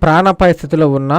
ప్రాణాపాయ స్థితిలో ఉన్న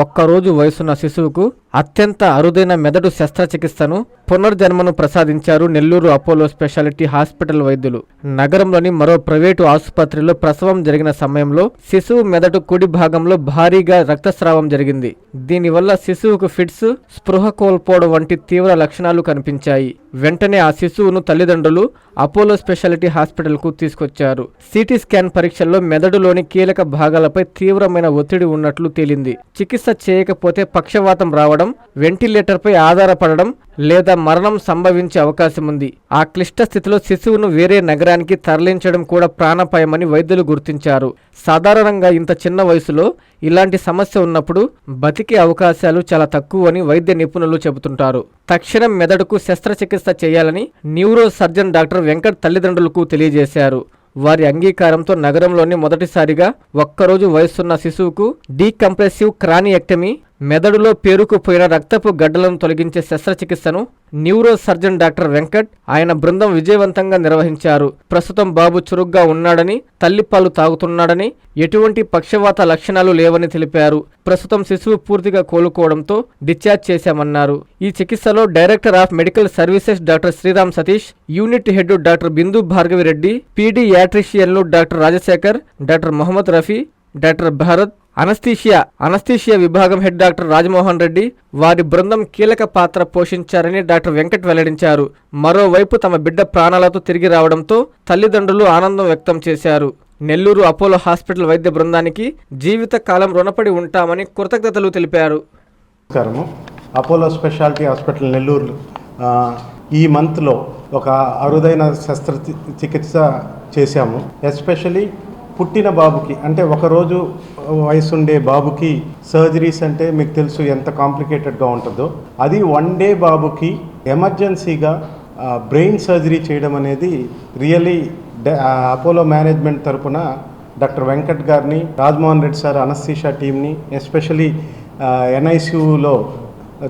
ఒక్కరోజు వయసున్న శిశువుకు అత్యంత అరుదైన మెదడు శస్త్రచికిత్సను పునర్జన్మను ప్రసాదించారు నెల్లూరు అపోలో స్పెషాలిటీ హాస్పిటల్ వైద్యులు. నగరంలోని మరో ప్రైవేటు ఆసుపత్రిలో ప్రసవం జరిగిన సమయంలో శిశువు మెదడు కుడి భాగంలో భారీగా రక్తస్రావం జరిగింది. దీనివల్ల శిశువుకు ఫిట్స్, స్పృహ కోల్పోవడం వంటి తీవ్ర లక్షణాలు కనిపించాయి. వెంటనే ఆ శిశువును తల్లిదండ్రులు అపోలో స్పెషాలిటీ హాస్పిటల్కు తీసుకొచ్చారు. సిటీ స్కాన్ పరీక్షల్లో మెదడులోని కీలక భాగాలపై తీవ్రమైన ఒత్తిడి ఉన్నట్లు తేలింది. చికిత్స చేయకపోతే పక్షవాతం రావడం, వెంటిలేటర్పై ఆధారపడడం లేదా మరణం సంభవించే అవకాశం ఉంది. ఆ క్లిష్ట స్థితిలో శిశువును వేరే నగరానికి తరలించడం కూడా ప్రాణాపాయమని వైద్యులు గుర్తించారు. సాధారణంగా ఇంత చిన్న వయసులో ఇలాంటి సమస్య ఉన్నప్పుడు బతికే అవకాశాలు చాలా తక్కువని వైద్య నిపుణులు చెబుతుంటారు. తక్షణం మెదడుకు శస్త్రచికిత్స చేయాలని న్యూరో సర్జన్ డాక్టర్ వెంకట్ తల్లిదండ్రులకు తెలియజేశారు. వారి అంగీకారంతో నగరంలోని మొదటిసారిగా ఒక్కరోజు వయసున్న శిశువుకు డీకంప్రెసివ్ క్రానియెక్టమీ, మెదడులో పేరుకుపోయిన రక్తపు గడ్డలను తొలగించే శస్త్రచికిత్సను న్యూరో సర్జన్ డాక్టర్ వెంకట్, ఆయన బృందం విజయవంతంగా నిర్వహించారు. ప్రస్తుతం బాబు చురుగ్గా ఉన్నాడని, తల్లిపాలు తాగుతున్నాడని, ఎటువంటి పక్షవాత లక్షణాలు లేవని తెలిపారు. ప్రస్తుతం శిశువు పూర్తిగా కోలుకోవడంతో డిశ్చార్జ్ చేశామన్నారు. ఈ చికిత్సలో director of medical services doctor Sriram Satish, unit head doctor Bindu Bhargavi Reddy, పీడియాట్రిషియన్లు doctor Rajasekhar, doctor Mohammed Rafi, doctor Bharath, anaesthesia విభాగం హెడ్ డాక్టర్ రాజమోహన్ రెడ్డి, వారి బృందం కీలక పాత్ర పోషించారని డాక్టర్ వెంకట్ వెల్లడించారు. మరోవైపు తమ బిడ్డ ప్రాణాలతో తిరిగి రావడంతో తల్లిదండ్రులు ఆనందం వ్యక్తం చేశారు. నెల్లూరు అపోలో హాస్పిటల్ వైద్య బృందానికి జీవితకాలం రుణపడి ఉంటామని కృతజ్ఞతలు తెలిపారు. అపోలో స్పెషాలిటీ హాస్పిటల్ నెల్లూరు ఈ మంత్లో ఒక అరుదైన శస్త్రచికిత్స చేశాము. ఎస్పెషలీ పుట్టిన బాబుకి, అంటే ఒకరోజు వయసుండే బాబుకి సర్జరీస్ అంటే మీకు తెలుసు ఎంత కాంప్లికేటెడ్గా ఉంటుందో. అది 1 డే బాబుకి ఎమర్జెన్సీగా బ్రెయిన్ సర్జరీ చేయడం అనేది రియలీ అపోలో మేనేజ్మెంట్ తరపున డాక్టర్ వెంకట్ గారిని, రాజ్మోహన్ రెడ్డి సార్ అనస్థీషియా టీమ్ని, ఎస్పెషలీ NICUలో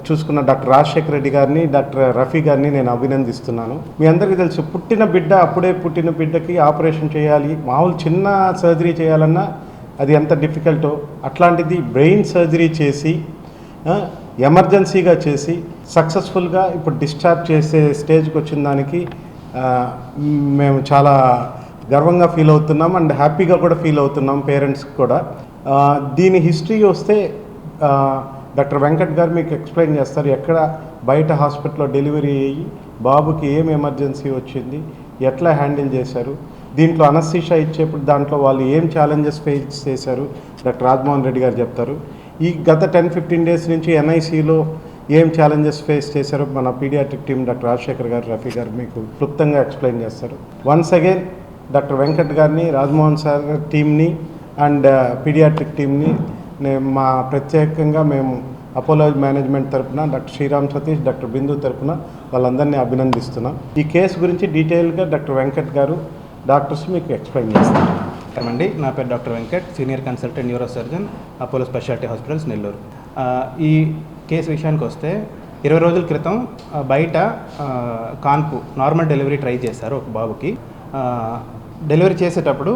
చూసుకున్న డాక్టర్ రాజశేఖర్ రెడ్డి గారిని, డాక్టర్ రఫీ గారిని నేను అభినందిస్తున్నాను. మీ అందరికీ తెలుసు, అప్పుడే పుట్టిన బిడ్డకి ఆపరేషన్ చేయాలి, మామూలు చిన్న సర్జరీ చేయాలన్నా అది ఎంత డిఫికల్టో, అట్లాంటిది బ్రెయిన్ సర్జరీ చేసి ఎమర్జెన్సీగా చేసి సక్సెస్ఫుల్గా ఇప్పుడు డిశ్చార్జ్ చేసే స్టేజ్కి వచ్చిన దానికి మేము చాలా గర్వంగా ఫీల్ అవుతున్నాం అండ్ హ్యాపీగా కూడా ఫీల్ అవుతున్నాం, పేరెంట్స్కి కూడా. దీని హిస్టరీ వస్తే డాక్టర్ వెంకట్ గారు మీకు ఎక్స్ప్లెయిన్ చేస్తారు. ఎక్కడ బయట హాస్పిటల్లో డెలివరీ అయ్యి బాబుకి ఏం ఎమర్జెన్సీ వచ్చింది, ఎట్లా హ్యాండిల్ చేశారు, దీంట్లో అనస్థీషియా ఇచ్చేప్పుడు దాంట్లో వాళ్ళు ఏం ఛాలెంజెస్ ఫేస్ చేశారు డాక్టర్ రాజ్మోహన్ రెడ్డి గారు చెప్తారు. ఈ గత 10-15 డేస్ నుంచి NICUలో ఏం ఛాలెంజెస్ ఫేస్ చేశారో మన పీడియాట్రిక్ టీం డాక్టర్ రాజశేఖర్ గారు, రఫీ గారు మీకు క్లుప్తంగా ఎక్స్ప్లెయిన్ చేస్తారు. వన్స్ అగైన్ డాక్టర్ వెంకట్ గారిని, రాజ్మోహన్ సార్ టీంని అండ్ పీడియాట్రిక్ టీంని మా ప్రత్యేకంగా మేము అపోలో మేనేజ్మెంట్ తరఫున డాక్టర్ శ్రీరామ్ సతీష్, డాక్టర్ బిందు తరఫున వాళ్ళందరినీ అభినందిస్తున్నాం. ఈ కేసు గురించి డీటెయిల్గా డాక్టర్ వెంకట్ గారు డాక్టర్స్ మీకు ఎక్స్ప్లెయిన్ చేస్తారు. అండి, నా పేరు doctor Venkat, senior consultant neuro surgeon, Apollo speciality hospitals Nellore. ఈ కేసు విషయానికి వస్తే 20 రోజుల క్రితం బయట కాన్పు నార్మల్ డెలివరీ ట్రై చేశారు ఒక బాబుకి. డెలివరీ చేసేటప్పుడు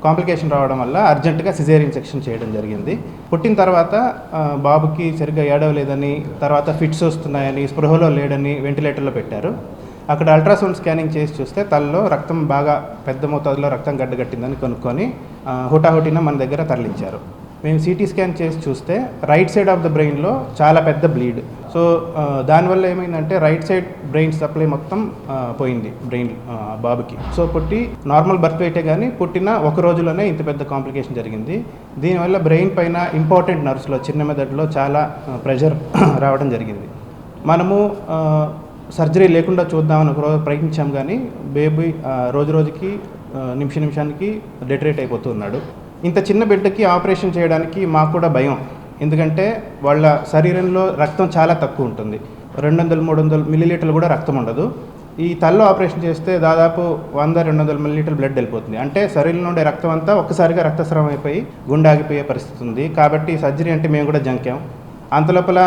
కాంప్లికేషన్ రావడం వల్ల అర్జెంటుగా సిజేరియన్ సెక్షన్ చేయడం జరిగింది. పుట్టిన తర్వాత బాబుకి సరిగ్గా ఏడవలేదని, తర్వాత ఫిట్స్ వస్తున్నాయని, స్పృహలో లేడని వెంటిలేటర్లో పెట్టారు. అక్కడ అల్ట్రాసౌండ్ స్కానింగ్ చేసి చూస్తే తలలో రక్తం బాగా పెద్ద మోతాదులో రక్తం గడ్డగట్టిందని కనుక్కొని హుటాహుటిన మన దగ్గర తరలించారు. మేము సిటీ స్కాన్ చేసి చూస్తే రైట్ సైడ్ ఆఫ్ ద బ్రెయిన్లో చాలా పెద్ద బ్లీడ్. సో దానివల్ల ఏమైందంటే రైట్ సైడ్ బ్రెయిన్ సప్లై మొత్తం పోయింది బ్రెయిన్ బాబుకి. సో పుట్టి నార్మల్ బర్త్ వెయిటే కానీ పుట్టిన ఒక రోజులోనే ఇంత పెద్ద కాంప్లికేషన్ జరిగింది. దీనివల్ల బ్రెయిన్ పైన ఇంపార్టెంట్ నర్వ్స్లో, చిన్న మెదడులో చాలా ప్రెషర్ రావడం జరిగింది. మనము సర్జరీ లేకుండా చూద్దామని ఒకరోజు ప్రయత్నించాం, కానీ బేబీ రోజుకి నిమిషానికి డెటరేట్ అయిపోతున్నాడు. ఇంత చిన్న బిడ్డకి ఆపరేషన్ చేయడానికి మాకు కూడా భయం. ఎందుకంటే వాళ్ళ శరీరంలో రక్తం చాలా తక్కువ ఉంటుంది, 200-300 మిల్లీలీటర్లు కూడా రక్తం ఉండదు. ఈ తల్లో ఆపరేషన్ చేస్తే దాదాపు 100-200 మిల్లీలీటర్ బ్లడ్ వెళ్ళిపోతుంది. అంటే శరీరంలో ఉండే రక్తం అంతా ఒక్కసారిగా రక్తస్రావం అయిపోయి గుండె ఆగిపోయే పరిస్థితి ఉంది. కాబట్టి సర్జరీ అంటే మేము కూడా జంకాం. అంతలోపల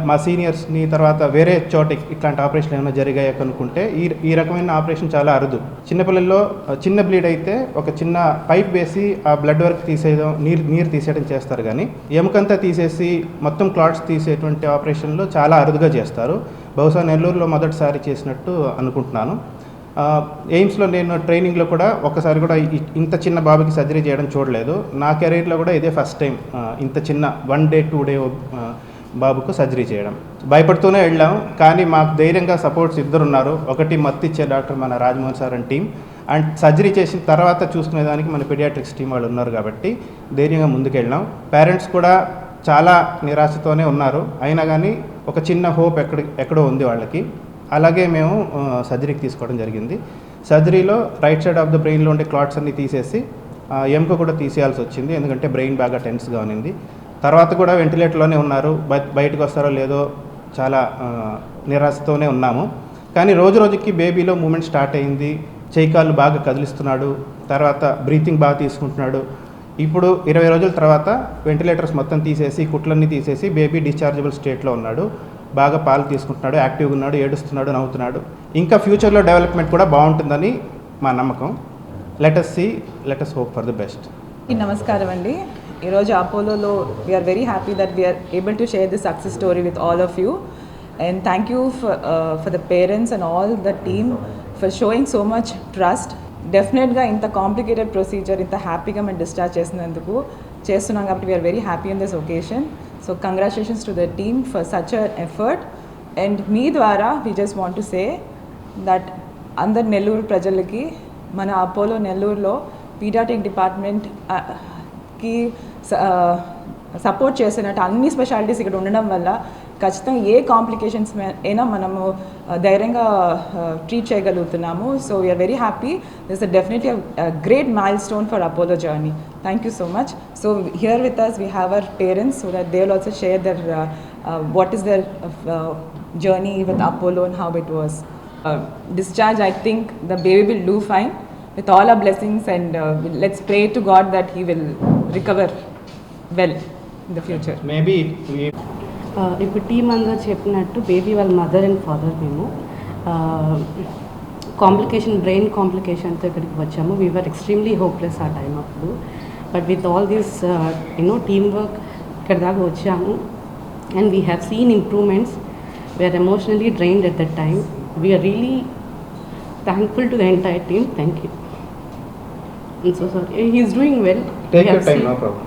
మా సీనియర్స్ని తర్వాత వేరే చోట ఇట్లాంటి ఆపరేషన్ ఏమైనా జరిగాయి కనుక్కుంటే ఈ రకమైన ఆపరేషన్ చాలా అరుదు. చిన్నపిల్లల్లో చిన్న బ్లీడ్ అయితే ఒక చిన్న పైప్ వేసి ఆ బ్లడ్ వర్క్ తీసేయడం నీరు తీసేయడం చేస్తారు, కానీ ఎముకంతా తీసేసి మొత్తం క్లాట్స్ తీసేటువంటి ఆపరేషన్లో చాలా అరుదుగా చేస్తారు. బహుశా నెల్లూరులో మొదటిసారి చేసినట్టు అనుకుంటున్నాను. ఎయిమ్స్లో నేను ట్రైనింగ్లో కూడా ఒక్కసారి కూడా ఇంత చిన్న బాబుకి సర్జరీ చేయడం చూడలేదు. నా కెరీర్లో కూడా ఇదే ఫస్ట్ టైం ఇంత చిన్న 1 day 2 day బాబుకు సర్జరీ చేయడం. భయపడుతూనే వెళ్ళాం, కానీ మాకు ధైర్యంగా సపోర్ట్స్ ఇద్దరు ఉన్నారు. ఒకటి మత్తిచ్చే డాక్టర్ మన Rajamohan sir and team, and surgery చేసిన తర్వాత చూసుకునేదానికి మన పీడియాట్రిక్స్ టీం వాళ్ళు ఉన్నారు కాబట్టి ధైర్యంగా ముందుకెళ్ళాం. పేరెంట్స్ కూడా చాలా నిరాశతోనే ఉన్నారు, అయినా కానీ ఒక చిన్న హోప్ ఎక్కడో ఉంది వాళ్ళకి. అలాగే మేము సర్జరీకి తీసుకోవడం జరిగింది. సర్జరీలో రైట్ సైడ్ ఆఫ్ ద బ్రెయిన్లో ఉండే క్లాట్స్ అన్నీ తీసేసి ఎముక కూడా తీసేయాల్సి వచ్చింది, ఎందుకంటే బ్రెయిన్ బాగా టెన్స్గా ఉన్నింది. తర్వాత కూడా వెంటిలేటర్లోనే ఉన్నారు, బయటకు వస్తారో లేదో చాలా నిరాశతోనే ఉన్నాము. కానీ రోజుకి బేబీలో మూమెంట్ స్టార్ట్ అయింది, చేయికాళ్ళు బాగా కదిలిస్తున్నాడు, తర్వాత బ్రీతింగ్ బాగా తీసుకుంటున్నాడు. ఇప్పుడు 20 రోజుల తర్వాత వెంటిలేటర్స్ మొత్తం తీసేసి కుట్లన్నీ తీసేసి బేబీ డిశ్చార్జబుల్ స్టేట్లో ఉన్నాడు. బాగా పాలు తీసుకుంటున్నాడు, యాక్టివ్గా ఉన్నాడు, ఏడుస్తున్నాడు, నవ్వుతున్నాడు. ఇంకా ఫ్యూచర్లో డెవలప్మెంట్ కూడా బాగుంటుందని మా నమ్మకం. Let us hope for the best. నమస్కారం అండి. ఈరోజు అపోలోలో we are very happy that we are able to share this success story with all of you, and thank you for the parents and all the team for showing so much trust. డెఫినెట్గా ఇంత complicated procedure ఇంత హ్యాపీగా మేము discharge చేస్తున్నాం కాబట్టి we are very happy in this occasion. So congratulations to the team for such an effort, and me ద్వారా we just want to say that అందరు నెల్లూరు ప్రజలకి మన అపోలో నెల్లూరులో పీడియాట్రిక్ డిపార్ట్మెంట్ కి సపోర్ట్ చేసినట్టు అన్ని స్పెషాలిటీస్ ఇక్కడ ఉండడం వల్ల ఖచ్చితంగా ఏ కాంప్లికేషన్స్ అయినా మనము ధైర్యంగా ట్రీట్ చేయగలుగుతున్నాము. So we are very happy. This is definitely great milestone for Apollo journey. Thank you so much. So here with us we have our parents so that they will also share their what is their journey with Apollo and how it was. Discharge, I think the baby will do fine with all our blessings, and let's pray to God that he will recover well in the future. Maybe ఇప్పుడు team అందరూ చెప్పినట్టు baby వాళ్ళ mother and father మేము brain కాంప్లికేషన్తో ఇక్కడికి వచ్చాము. We are extremely hopeless ఆ time అప్పుడు, but with all this team work ఇక్కడ దాకా వచ్చాము, and we have seen improvements. We are emotionally drained at that time. We are really thankful to the entire team. Thank you. I'm so sorry. He's doing well. Take your time, no problem.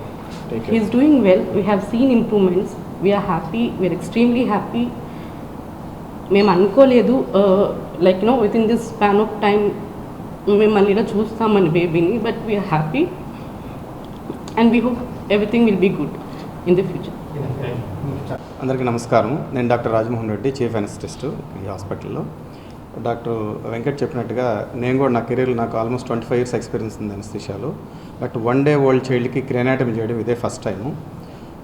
He's doing well. We have seen improvements. We are happy. We are extremely happy. మేము అనుకోలేదు like within this span of time మేము మళ్ళీ ఇలా చూస్తామని బేబీని, but we are happy and we hope everything will be good in the future. అందరికీ నమస్కారం. నేను doctor Rajamohan Reddy, chief anaesthetist ఈ హాస్పిటల్లో. డాక్టర్ వెంకట్ చెప్పినట్టుగా నేను కూడా నా కెరీర్లో నాకు ఆల్మోస్ట్ 25 years ఎక్స్పీరియన్స్ ఉంది అనెస్థిషియాలో. బట్ 1 day old చైల్డ్కి క్రెనాటమీ చేయడం ఇదే first time.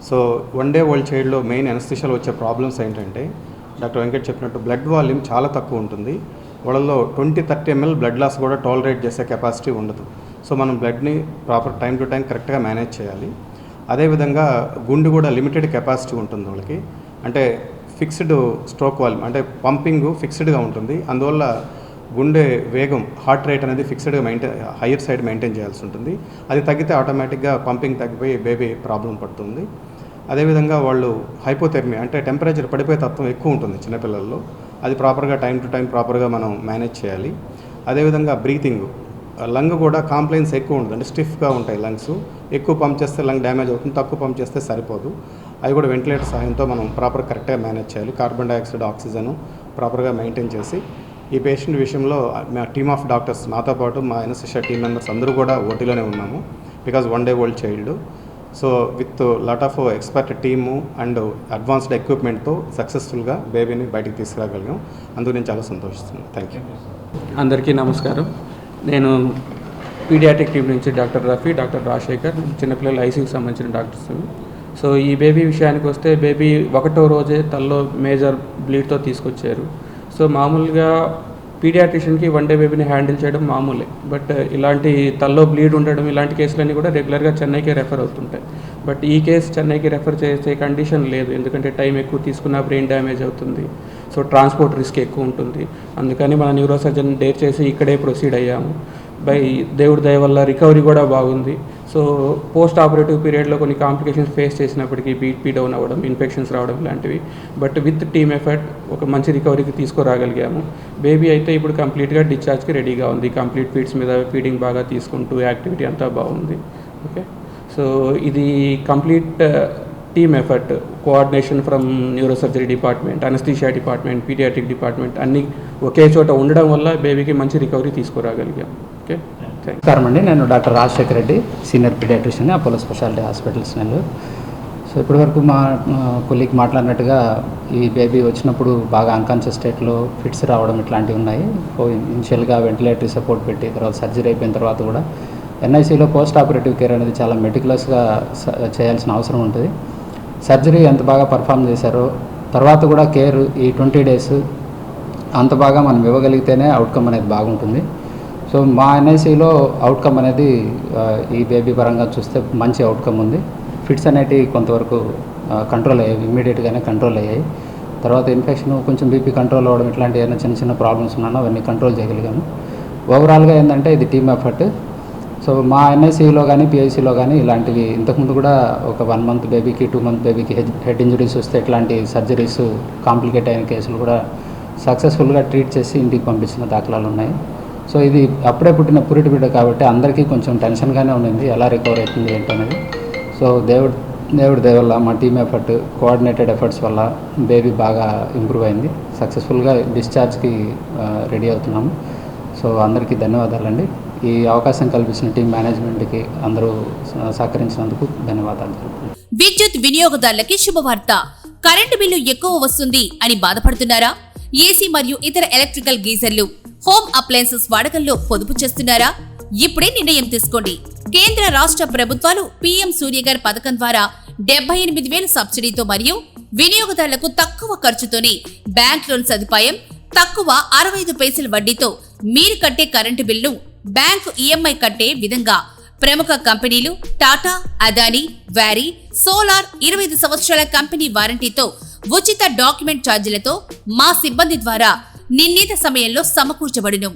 So 1 day old చైల్డ్లో మెయిన్ అనెస్థిషియాలో వచ్చే ప్రాబ్లమ్స్ ఏంటంటే డాక్టర్ వెంకట్ చెప్పినట్టు బ్లడ్ వాల్యూమ్ చాలా తక్కువ ఉంటుంది. వాళ్ళలో 20-30 ml బ్లడ్ లాస్ కూడా టాలరేట్ చేసే కెపాసిటీ ఉండదు. సో మనం బ్లడ్ని ప్రాపర్ టైం టు టైం కరెక్ట్గా మేనేజ్ చేయాలి. అదేవిధంగా గుండె కూడా లిమిటెడ్ కెపాసిటీ ఉంటుంది వాళ్ళకి, అంటే ఫిక్స్డ్ స్ట్రోక్ వాల్యూమ్, అంటే పంపింగ్ ఫిక్స్డ్గా ఉంటుంది. అందువల్ల గుండె వేగం, హార్ట్ రేట్ అనేది ఫిక్స్డ్గా హైయర్ సైడ్ మెయింటైన్ చేయాల్సి ఉంటుంది. అది తగ్గితే ఆటోమేటిక్గా పంపింగ్ తగ్గిపోయి బేబీ ప్రాబ్లం పడుతుంది. అదేవిధంగా వాళ్ళు హైపోథెర్మియా, అంటే టెంపరేచర్ పడిపోయే తత్వం ఎక్కువ ఉంటుంది చిన్నపిల్లల్లో. అది ప్రాపర్గా టైం టు టైం ప్రాపర్గా మనం మేనేజ్ చేయాలి. అదేవిధంగా బ్రీతింగ్, లంగ్ కూడా కాంప్లైన్స్ ఎక్కువ ఉంటుంది, అంటే స్టిఫ్గా ఉంటాయి లంగ్స్. ఎక్కువ పంప్ చేస్తే లంగ్ డ్యామేజ్ అవుతుంది, తక్కువ పంప్ చేస్తే సరిపోదు. అవి కూడా వెంటిలేటర్ సహాయంతో మనం ప్రాపర్ కరెక్ట్గా మేనేజ్ చేయాలి. కార్బన్ డైఆక్సైడ్, ఆక్సిజన్ ప్రాపర్గా మెయింటైన్ చేసి ఈ పేషెంట్ విషయంలో మా టీమ్ ఆఫ్ డాక్టర్స్, నాతో పాటు మా ఎనెస్థీషియా టీమ్ మెంబర్స్ అందరూ కూడా ఓటీలోనే ఉన్నాము. బికాజ్ 1 day old చైల్డ్. So with lot of expert team and advanced ఎక్విప్మెంట్తో సక్సెస్ఫుల్గా బేబీని బయటికి తీసుకురాగలిగాం. అందుకు నేను చాలా సంతోషిస్తున్నాను. Thank you. అందరికీ నమస్కారం. నేను పీడియాట్రిక్ టీం నుంచి డాక్టర్ రఫీ, డాక్టర్ రాజశేఖర్, చిన్నపిల్లల ఐసీయూకి సంబంధించిన డాక్టర్స్. సో ఈ బేబీ విషయానికి వస్తే బేబీ 1వ రోజే తల్లో మేజర్ బ్లీడ్తో తీసుకొచ్చారు. సో మామూలుగా పీడియాట్రిషియన్కి 1 డే బేబీని హ్యాండిల్ చేయడం మామూలే. బట్ ఇలాంటి తల్లో బ్లీడ్ ఉండడం ఇలాంటి కేసులన్నీ కూడా రెగ్యులర్గా చెన్నైకి రెఫర్ అవుతుంటాయి. బట్ ఈ కేసు చెన్నైకి రెఫర్ చేసే కండిషన్ లేదు, ఎందుకంటే టైం ఎక్కువ తీసుకున్న బ్రెయిన్ డ్యామేజ్ అవుతుంది. సో ట్రాన్స్పోర్ట్ రిస్క్ ఎక్కువ ఉంటుంది. అందుకని మన న్యూరో సర్జన్ డేర్ చేసి ఇక్కడే ప్రొసీడ్ అయ్యాము. దేవుడి దయ వల్ల రికవరీ కూడా బాగుంది. సో పోస్ట్ ఆపరేటివ్ పీరియడ్లో కొన్ని కాంప్లికేషన్స్ ఫేస్ చేసినప్పటికీ బీపీ డౌన్ అవ్వడం, ఇన్ఫెక్షన్స్ రావడం ఇలాంటివి, బట్ విత్ టీమ్ ఎఫర్ట్ ఒక మంచి రికవరీకి తీసుకురాగలిగాము. బేబీ అయితే ఇప్పుడు కంప్లీట్గా డిశ్చార్జ్కి రెడీగా ఉంది. కంప్లీట్ ఫీడ్స్ మీద ఫీడింగ్ బాగా తీసుకుంటూ యాక్టివిటీ అంతా బాగుంది. ఓకే, సో ఇది complete team effort, coordination from neurosurgery department, anaesthesia department, paediatric department అన్నీ ఒకే చోట ఉండడం వల్ల బేబీకి మంచి రికవరీ తీసుకురాగలిగాం. ఓకే, నమస్కారం అండి. నేను doctor Rajasekhar Reddy, senior paediatrician, Apollo speciality hospitals Nellore. So ఇప్పటివరకు మా కొలీగ్ మాట్లాడినట్టుగా ఈ బేబీ వచ్చినప్పుడు బాగా అన్కాన్షియస్ స్టేట్లో ఫిట్స్ రావడం ఇట్లాంటివి ఉన్నాయి. ఇనిషియల్గా వెంటిలేటరీ సపోర్ట్ పెట్టి తర్వాత సర్జరీ అయిపోయిన తర్వాత కూడా ఎన్ఐసీలో పోస్ట్ ఆపరేటివ్ కేర్ అనేది చాలా మెటిక్యులస్గా చేయాల్సిన అవసరం ఉంటుంది. సర్జరీ ఎంత బాగా పర్ఫామ్ చేశారో తర్వాత కూడా కేర్ ఈ 20 days అంత బాగా మనం ఇవ్వగలిగితేనే అవుట్కమ్ అనేది బాగుంటుంది. సో మా ఎన్ఐసీలో అవుట్కమ్ అనేది ఈ బేబీ పరంగా చూస్తే మంచి అవుట్కమ్ ఉంది. ఫిట్స్ అనేటివి కొంతవరకు కంట్రోల్ అయ్యాయి, ఇమ్మీడియట్గానే కంట్రోల్ అయ్యాయి. తర్వాత ఇన్ఫెక్షన్, కొంచెం బీపీ కంట్రోల్ అవ్వడం, ఇట్లాంటి ఏదైనా చిన్న చిన్న ప్రాబ్లమ్స్ ఉన్నానో అవన్నీ కంట్రోల్ చేయగలిగాము. ఓవరాల్గా ఏంటంటే ఇది టీమ్ ఎఫర్ట్. సో మా ఎన్ఐసీలో కానీ పిఐసీలో కానీ ఇలాంటివి ఇంతకుముందు కూడా ఒక 1 month బేబీకి 2 month బేబీకి హెడ్ ఇంజరీస్ వస్తే ఇట్లాంటి సర్జరీస్ కాంప్లికేట్ అయిన కేసులు కూడా సక్సెస్ఫుల్గా ట్రీట్ చేసి ఇంటికి పంపించిన దాఖలాలు ఉన్నాయి. సో ఇది అప్పుడే పుట్టిన పురిటి బిడ్డ కాబట్టి అందరికీ కొంచెం టెన్షన్గానే ఉండింది, ఎలా రికవర్ అవుతుంది ఏంటనేది. సో దేవుడి దయ వల్ల మా టీమ్ ఎఫర్ట్, కోఆర్డినేటెడ్ ఎఫర్ట్స్ వల్ల బేబీ బాగా ఇంప్రూవ్ అయింది. సక్సెస్ఫుల్గా డిశ్చార్జ్కి రెడీ అవుతున్నాము. సో అందరికీ ధన్యవాదాలండి. ఈ అవకాశం కల్పించిన టీం మేనేజ్మెంట్కి అందరూ సహకరించినందుకు ధన్యవాదాలు. విద్యుత్ వినియోగదారులకి శుభవార్త. కరెంటు బిల్లు ఎక్కువ వస్తుంది అని బాధపడుతున్నారా? ఏసీ మరియు ఇతర ఎలక్ట్రికల్ గీజర్లు, హోమ్ అప్లయన్సెస్ వాడకంలో పొదుపు చేస్తున్నారా? ఇప్పుడే నిర్ణయం తీసుకోండి. కేంద్ర రాష్ట్ర ప్రభుత్వాలు పీఎం సూర్యఘర్ పథకం ద్వారా 78,000 సబ్సిడీతో మరియు వినియోగదారులకు తక్కువ ఖర్చుతోనే బ్యాంక్ లోన్ సదుపాయం, తక్కువ 65 పైసల వడ్డీతో మీరు కట్టే కరెంటు బిల్లు బ్యాంకు ఈఎంఐ కట్టే విధంగా ప్రముఖ కంపెనీలు టాటా, అదానీ, వారీ, సోలార్ 25 సంవత్సరాల కంపెనీ వారంటీతో ఉచిత డాక్యుమెంట్ ఛార్జీలతో మా సిబ్బంది ద్వారా నిర్ణీత సమయంలో సమకూర్చబడును.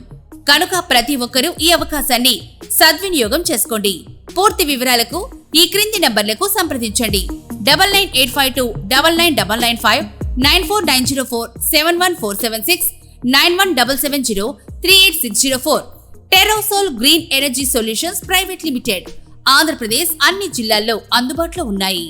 కనుక ప్రతి ఒక్కరూ ఈ అవకాశాన్ని సద్వినియోగం చేసుకోండి. పూర్తి వివరాలకు ఈ క్రింది నంబర్లకు సంప్రదించండి. 9985299995, 9490471476, 9177038604. టెరోసోల్ green energy solutions private limited. Andhra Pradesh అన్ని జిల్లాల్లో అందుబాటులో ఉన్నాయి.